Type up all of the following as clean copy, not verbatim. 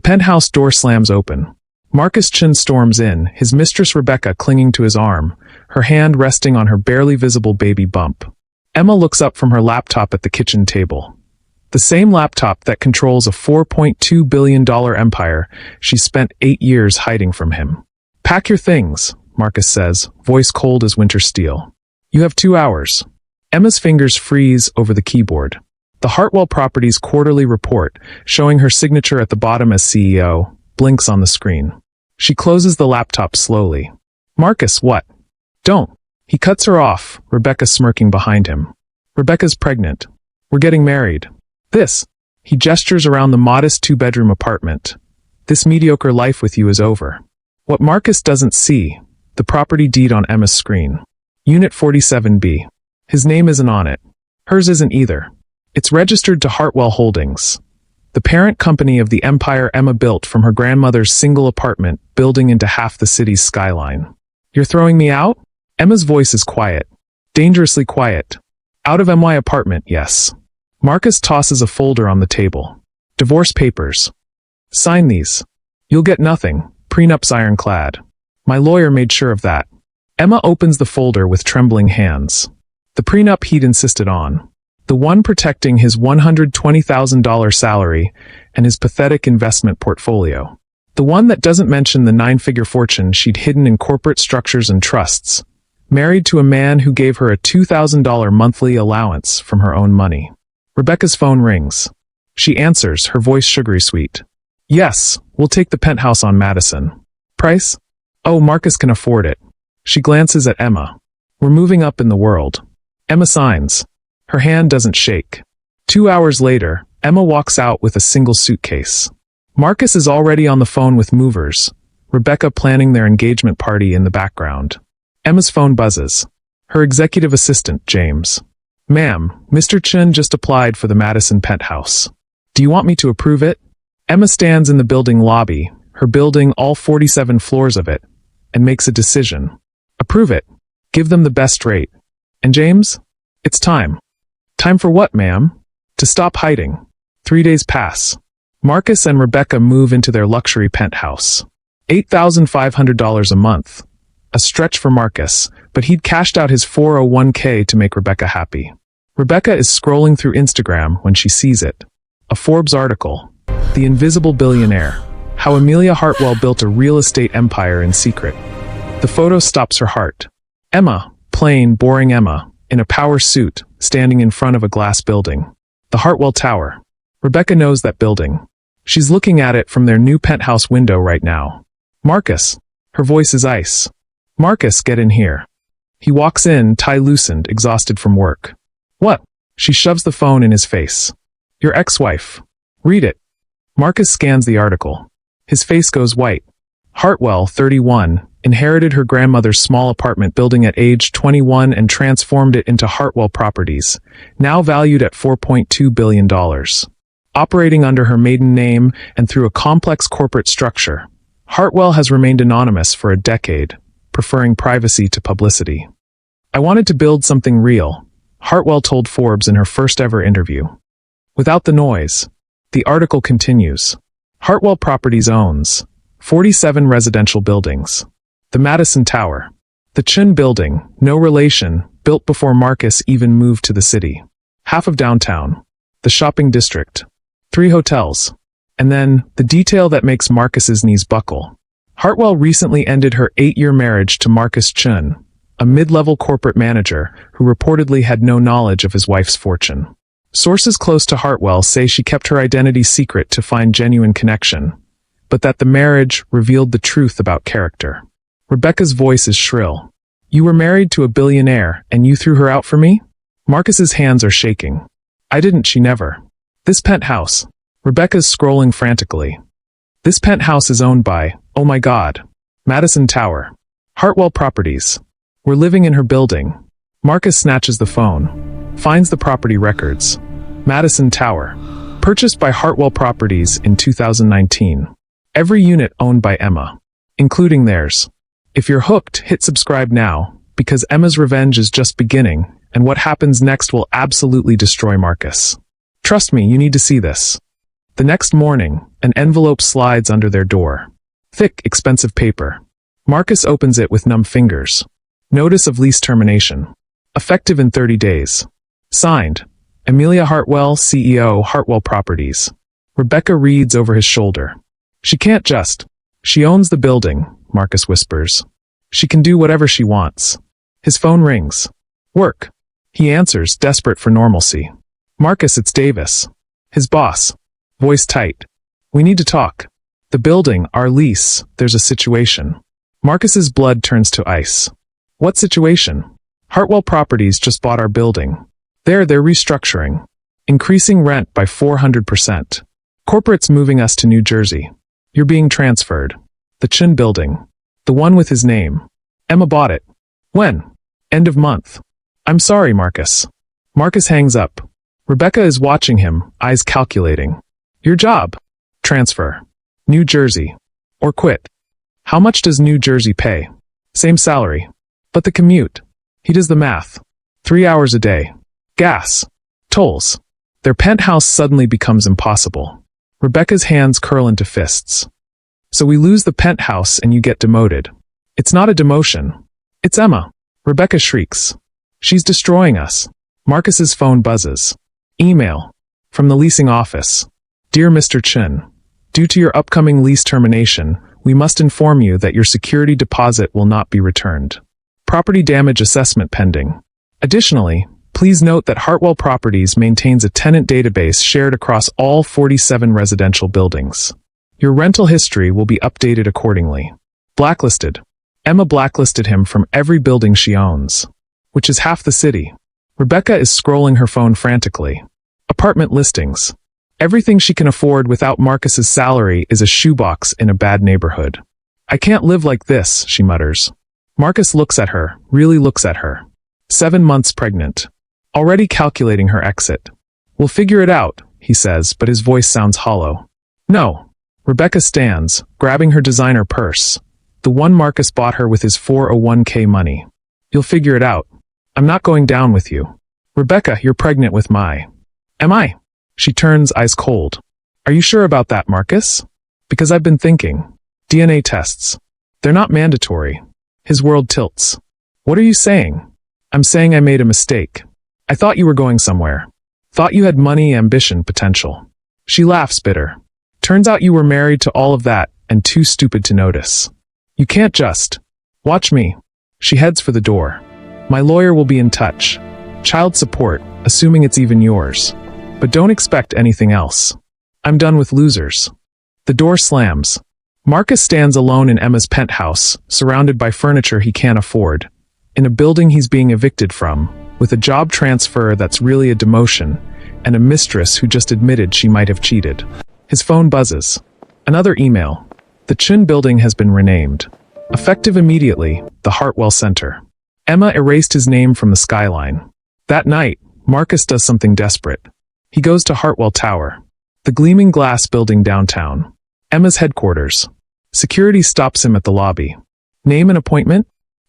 penthouse door slams open. Marcus Chin storms in, his mistress Rebecca clinging to his arm, her hand resting on her barely visible baby bump. Emma looks up from her laptop at the kitchen table. The same laptop that controls a $4.2 billion empire she spent 8 years hiding from him. "Pack your things," Marcus says, voice cold as winter steel. "You have 2 hours." Emma's fingers freeze over the keyboard. The Hartwell Properties quarterly report, showing her signature at the bottom as CEO, blinks on the screen. She closes the laptop slowly. "Marcus, what?" "Don't." He cuts her off, Rebecca smirking behind him. "Rebecca's pregnant. We're getting married. This." He gestures around the modest 2-bedroom apartment. "This mediocre life with you is over." What Marcus doesn't see, the property deed on Emma's screen. Unit 47B. His name isn't on it. Hers isn't either. It's registered to Hartwell Holdings, the parent company of the empire Emma built from her grandmother's single apartment building into half the city's skyline. "You're throwing me out?" Emma's voice is quiet. Dangerously quiet. "Out of my apartment, yes." Marcus tosses a folder on the table. "Divorce papers. Sign these." "You'll get nothing. Prenup's ironclad. My lawyer made sure of that." Emma opens the folder with trembling hands. The prenup he'd insisted on. The one protecting his $120,000 salary and his pathetic investment portfolio. The one that doesn't mention the 9-figure fortune she'd hidden in corporate structures and trusts, married to a man who gave her a $2,000 monthly allowance from her own money. Rebecca's phone rings. She answers, her voice sugary sweet. "Yes, we'll take the penthouse on Madison." "Price?" "Oh, Marcus can afford it." She glances at Emma. "We're moving up in the world." Emma signs. Her hand doesn't shake. 2 hours later, Emma walks out with a single suitcase. Marcus is already on the phone with movers, Rebecca planning their engagement party in the background. Emma's phone buzzes. Her executive assistant, James. "Ma'am, Mr. Chin just applied for the Madison penthouse. Do you want me to approve it?" Emma stands in the building lobby, her building all 47 floors of it, and makes a decision. "Approve it. Give them the best rate. And James? It's time." "Time for what, ma'am?" "To stop hiding." 3 days pass. Marcus and Rebecca move into their luxury penthouse. $8,500 a month. A stretch for Marcus, but he'd cashed out his 401k to make Rebecca happy. Rebecca is scrolling through Instagram when she sees it. A Forbes article. The Invisible Billionaire. How Emilia Hartwell built a real estate empire in secret. The photo stops her heart. Emma, plain, boring Emma, in a power suit, standing in front of a glass building. The Hartwell Tower. Rebecca knows that building. She's looking at it from their new penthouse window right now. "Marcus." Her voice is ice. "Marcus, get in here." He walks in, tie loosened, exhausted from work. "What?" She shoves the phone in his face. "Your ex-wife. Read it." Marcus scans the article. His face goes white. Hartwell, 31, inherited her grandmother's small apartment building at age 21 and transformed it into Hartwell Properties, now valued at $4.2 billion. Operating under her maiden name and through a complex corporate structure, Hartwell has remained anonymous for a decade, preferring privacy to publicity. "I wanted to build something real," Hartwell told Forbes in her first-ever interview. "Without the noise." The article continues. Hartwell Properties owns 47 residential buildings. The Madison Tower. The Chin Building, no relation, built before Marcus even moved to the city. Half of downtown. The shopping district. 3 hotels. And then, the detail that makes Marcus's knees buckle. Hartwell recently ended her 8-year marriage to Marcus Chin, a mid-level corporate manager who reportedly had no knowledge of his wife's fortune. Sources close to Hartwell say she kept her identity secret to find genuine connection, but that the marriage revealed the truth about character. Rebecca's voice is shrill. "You were married to a billionaire, and you threw her out for me?" Marcus's hands are shaking. "I didn't, she never." "This penthouse." Rebecca's scrolling frantically. "This penthouse is owned by, oh my God, Madison Tower. Hartwell Properties. We're living in her building." Marcus snatches the phone. Finds the property records. Madison Tower. Purchased by Hartwell Properties in 2019. Every unit owned by Emma. Including theirs. If you're hooked, hit subscribe now, because Emma's revenge is just beginning, and what happens next will absolutely destroy Marcus. Trust me, you need to see this. The next morning, an envelope slides under their door. Thick, expensive paper. Marcus opens it with numb fingers. Notice of lease termination. Effective in 30 days. Signed, Emilia Hartwell, CEO, Hartwell Properties. Rebecca reads over his shoulder. She can't just. She owns the building, Marcus whispers. She can do whatever she wants. His phone rings. Work. He answers, desperate for normalcy. Marcus, it's Davis. His boss. Voice tight. We need to talk. The building, our lease, there's a situation. Marcus's blood turns to ice. What situation? Hartwell Properties just bought our building. They're restructuring. Increasing rent by 400%. Corporate's moving us to New Jersey. You're being transferred. The Chin building. The one with his name. Emma bought it. When? End of month. I'm sorry, Marcus. Marcus hangs up. Rebecca is watching him, eyes calculating. Your job. Transfer. New Jersey. Or quit. How much does New Jersey pay? Same salary. But the commute. He does the math. 3 hours a day. Gas. Tolls. Their penthouse suddenly becomes impossible. Rebecca's hands curl into fists. So we lose the penthouse and you get demoted. It's not a demotion. It's Emma. Rebecca shrieks. She's destroying us. Marcus's phone buzzes. Email. From the leasing office. Dear Mr. Chin, due to your upcoming lease termination, we must inform you that your security deposit will not be returned. Property damage assessment pending. Additionally, please note that Hartwell Properties maintains a tenant database shared across all 47 residential buildings. Your rental history will be updated accordingly. Blacklisted. Emma blacklisted him from every building she owns, which is half the city. Rebecca is scrolling her phone frantically. Apartment listings. Everything she can afford without Marcus's salary is a shoebox in a bad neighborhood. I can't live like this, she mutters. Marcus looks at her, really looks at her. 7 months pregnant. Already calculating her exit. We'll figure it out, he says, but his voice sounds hollow. No. Rebecca stands, grabbing her designer purse. The one Marcus bought her with his 401k money. You'll figure it out. I'm not going down with you. Rebecca, you're pregnant with my. Am I? She turns, eyes cold. Are you sure about that, Marcus? Because I've been thinking. DNA tests. They're not mandatory. His world tilts. What are you saying? I'm saying I made a mistake. I thought you were going somewhere. Thought you had money, ambition, potential. She laughs bitter. Turns out you were married to all of that and too stupid to notice. You can't just. Watch me. She heads for the door. My lawyer will be in touch. Child support, assuming it's even yours. But don't expect anything else. I'm done with losers. The door slams. Marcus stands alone in Emma's penthouse, surrounded by furniture he can't afford, in a building he's being evicted from, with a job transfer that's really a demotion, and a mistress who just admitted she might have cheated. His phone buzzes. Another email. The Chin building has been renamed. Effective immediately, the Hartwell Center. Emma erased his name from the skyline. That night, Marcus does something desperate. He goes to Hartwell Tower, the gleaming glass building downtown. Emma's headquarters. Security stops him at the lobby. Name and appointment?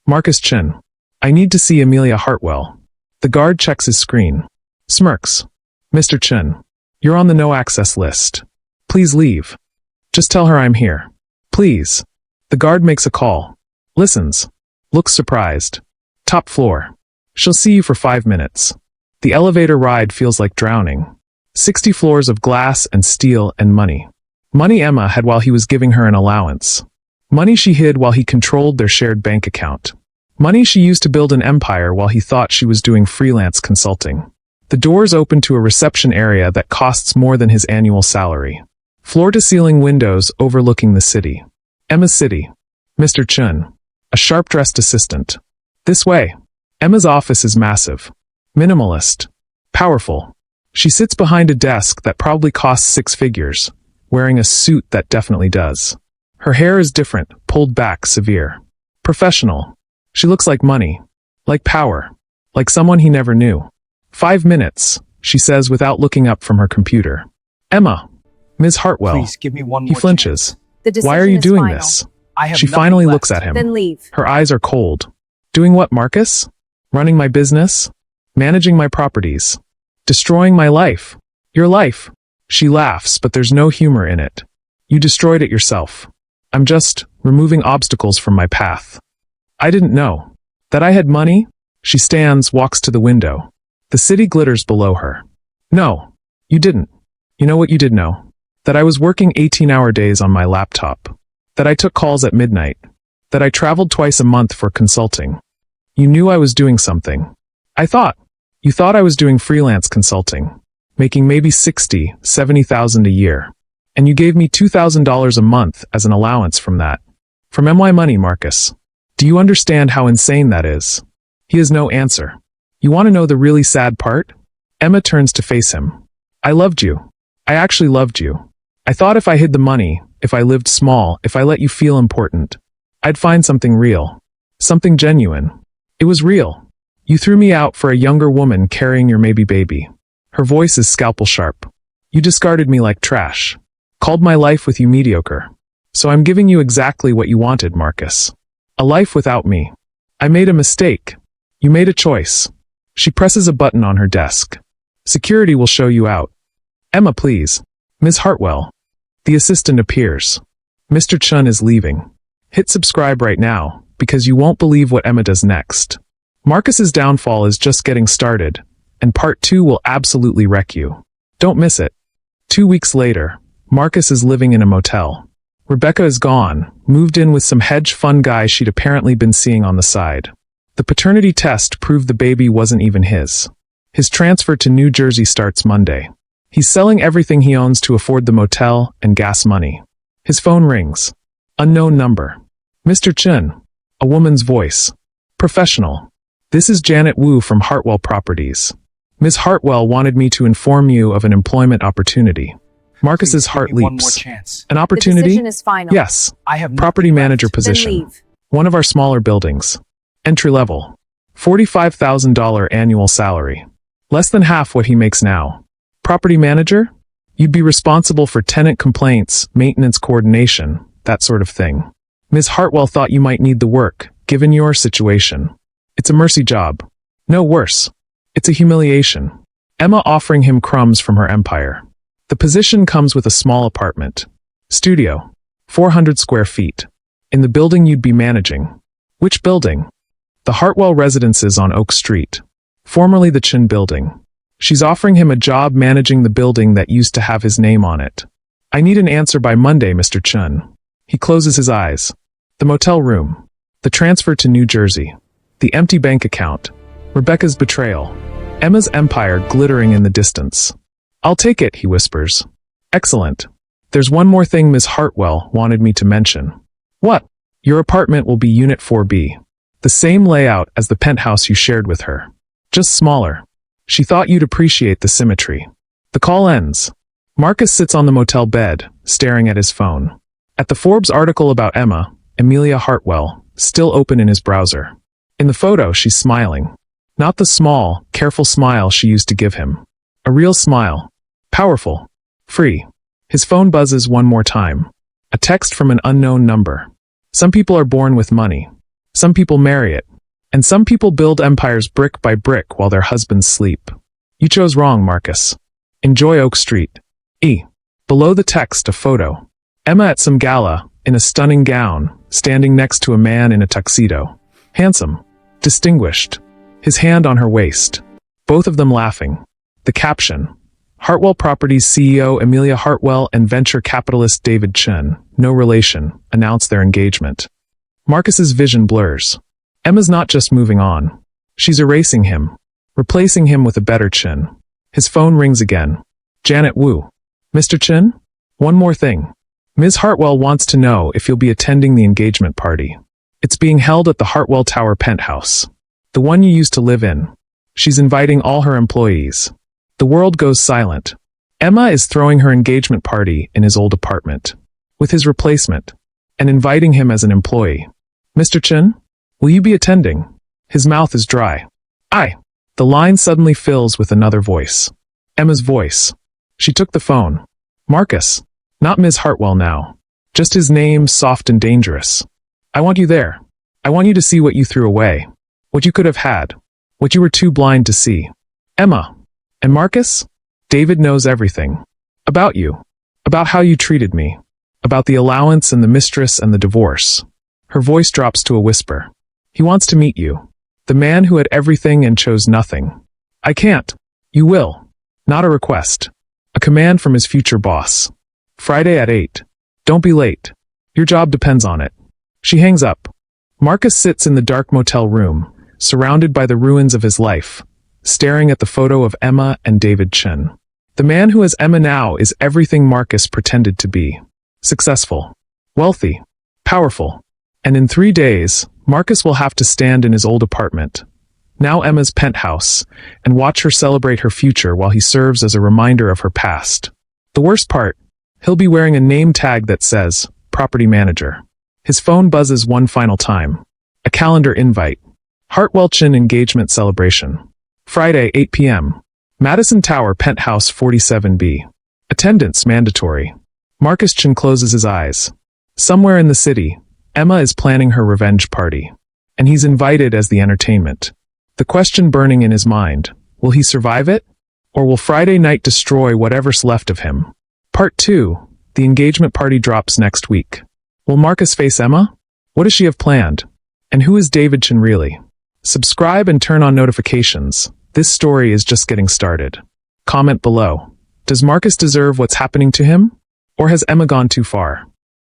Marcus Chin. I need to see Emilia Hartwell. The guard checks his screen. Smirks. Mr. Chin. You're on the no-access list. Please leave. Just tell her I'm here. Please. The guard makes a call. Listens. Looks surprised. Top floor. She'll see you for 5 minutes. The elevator ride feels like drowning. 60 floors of glass and steel and money. Money Emma had while he was giving her an allowance. Money she hid while he controlled their shared bank account. Money she used to build an empire while he thought she was doing freelance consulting. The doors open to a reception area that costs more than his annual salary. Floor-to-ceiling windows overlooking the city. Emma's city. Mr. Chun. A sharp-dressed assistant. This way. Emma's office is massive. Minimalist. Powerful. She sits behind a desk that probably costs 6 figures, wearing a suit that definitely does. Her hair is different, pulled back, severe. Professional. She looks like money. Like power. Like someone he never knew. 5 minutes, she says without looking up from her computer. Emma. Ms. Hartwell. Please give me one more He flinches. chance. Why are you doing this? I have She nothing finally left. looks at him. Then leave. Her eyes are cold. Doing what, Marcus? Running my business? Managing my properties? Destroying my life? Your life? She laughs, but there's no humor in it. You destroyed it yourself. I'm just removing obstacles from my path. I didn't know. That I had money? She stands, walks to the window. The city glitters below her. No, you didn't. You know what you did know? That I was working 18-hour days on my laptop. That I took calls at midnight. That I traveled twice a month for consulting. You knew I was doing something. You thought I was doing freelance consulting, making maybe 60, 70,000 a year. And you gave me $2,000 a month as an allowance from that. From my money, Marcus. Do you understand how insane that is? He has no answer. You want to know the really sad part? Emma turns to face him. I loved you. I actually loved you. I thought if I hid the money, if I lived small, if I let you feel important, I'd find something real. Something genuine. It was real. You threw me out for a younger woman carrying your maybe baby. Her voice is scalpel sharp. You discarded me like trash. Called my life with you mediocre. So I'm giving you exactly what you wanted, Marcus. A life without me. I made a mistake. You made a choice. She presses a button on her desk. Security will show you out. Emma, please. Ms. Hartwell. The assistant appears. Mr. Chun is leaving. Hit subscribe right now, because you won't believe what Emma does next. Marcus's downfall is just getting started, and part 2 will absolutely wreck you. Don't miss it. 2 weeks later, Marcus is living in a motel. Rebecca is gone, moved in with some hedge fund guy she'd apparently been seeing on the side. The paternity test proved the baby wasn't even his. His transfer to New Jersey starts Monday. He's selling everything he owns to afford the motel and gas money. His phone rings. Unknown number. Mr. Chun. A woman's voice. Professional. This is Janet Wu from Hartwell Properties. Ms. Hartwell wanted me to inform you of an employment opportunity. Marcus's heart leaps. One more chance. An opportunity? The decision is final. Yes. I have Property manager Then position. leave. One of our smaller buildings. Entry level. $45,000 annual salary. Less than half what he makes now. Property manager? You'd be responsible for tenant complaints, maintenance coordination, that sort of thing. Ms. Hartwell thought you might need the work, given your situation. It's a mercy job. No worse. It's a humiliation. Emma offering him crumbs from her empire. The position comes with a small apartment. Studio. 400 square feet. In the building you'd be managing. Which building? The Hartwell Residences on Oak Street. Formerly the Chin Building. She's offering him a job managing the building that used to have his name on it. I need an answer by Monday, Mr. Chun. He closes his eyes. The motel room. The transfer to New Jersey. The empty bank account. Rebecca's betrayal. Emma's empire glittering in the distance. I'll take it, he whispers. Excellent. There's one more thing Ms. Hartwell wanted me to mention. What? Your apartment will be Unit 4B. The same layout as the penthouse you shared with her. Just smaller. She thought you'd appreciate the symmetry. The call ends. Marcus sits on the motel bed, staring at his phone. At the Forbes article about Emma, Emilia Hartwell, still open in his browser. In the photo, she's smiling. Not the small, careful smile she used to give him. A real smile. Powerful. Free. His phone buzzes one more time. A text from an unknown number. Some people are born with money. Some people marry it. And some people build empires brick by brick while their husbands sleep. You chose wrong, Marcus. Enjoy Oak Street. Below the text, a photo. Emma at some gala, in a stunning gown, standing next to a man in a tuxedo. Handsome. Distinguished. His hand on her waist. Both of them laughing. The caption. Hartwell Properties CEO Emilia Hartwell and venture capitalist David Chun, no relation, announce their engagement. Marcus's vision blurs. Emma's not just moving on. She's erasing him. Replacing him with a better Chin. His phone rings again. Janet Wu. Mr. Chin? One more thing. Ms. Hartwell wants to know if you'll be attending the engagement party. It's being held at the Hartwell Tower penthouse. The one you used to live in. She's inviting all her employees. The world goes silent. Emma is throwing her engagement party in his old apartment. With his replacement. And inviting him as an employee. Mr. Chin? Will you be attending? His mouth is dry. Aye. The line suddenly fills with another voice. Emma's voice. She took the phone. Marcus. Not Ms. Hartwell now. Just his name, soft and dangerous. I want you there. I want you to see what you threw away. What you could have had. What you were too blind to see. Emma. And Marcus? David knows everything. About you. About how you treated me. About the allowance and the mistress and the divorce. Her voice drops to a whisper. He wants to meet you. The man who had everything and chose nothing. I can't. You will. Not a request. A command from his future boss. Friday at 8. Don't be late. Your job depends on it. She hangs up. Marcus sits in the dark motel room, surrounded by the ruins of his life, staring at the photo of Emma and David Chen. The man who has Emma now is everything Marcus pretended to be. Successful. Wealthy. Powerful. And in 3 days, Marcus will have to stand in his old apartment, now Emma's penthouse, and watch her celebrate her future while he serves as a reminder of her past. The worst part, he'll be wearing a name tag that says, Property Manager. His phone buzzes one final time. A calendar invite. Hartwell Chen engagement celebration. Friday, 8 p.m. Madison Tower, penthouse 47B. Attendance mandatory. Marcus Chen closes his eyes. Somewhere in the city, Emma is planning her revenge party, and he's invited as the entertainment. The question burning in his mind, will he survive it? Or will Friday night destroy whatever's left of him? Part 2. The engagement party drops next week. Will Marcus face Emma? What does she have planned? And who is David Chen really? Subscribe and turn on notifications. This story is just getting started. Comment below. Does Marcus deserve what's happening to him? Or has Emma gone too far?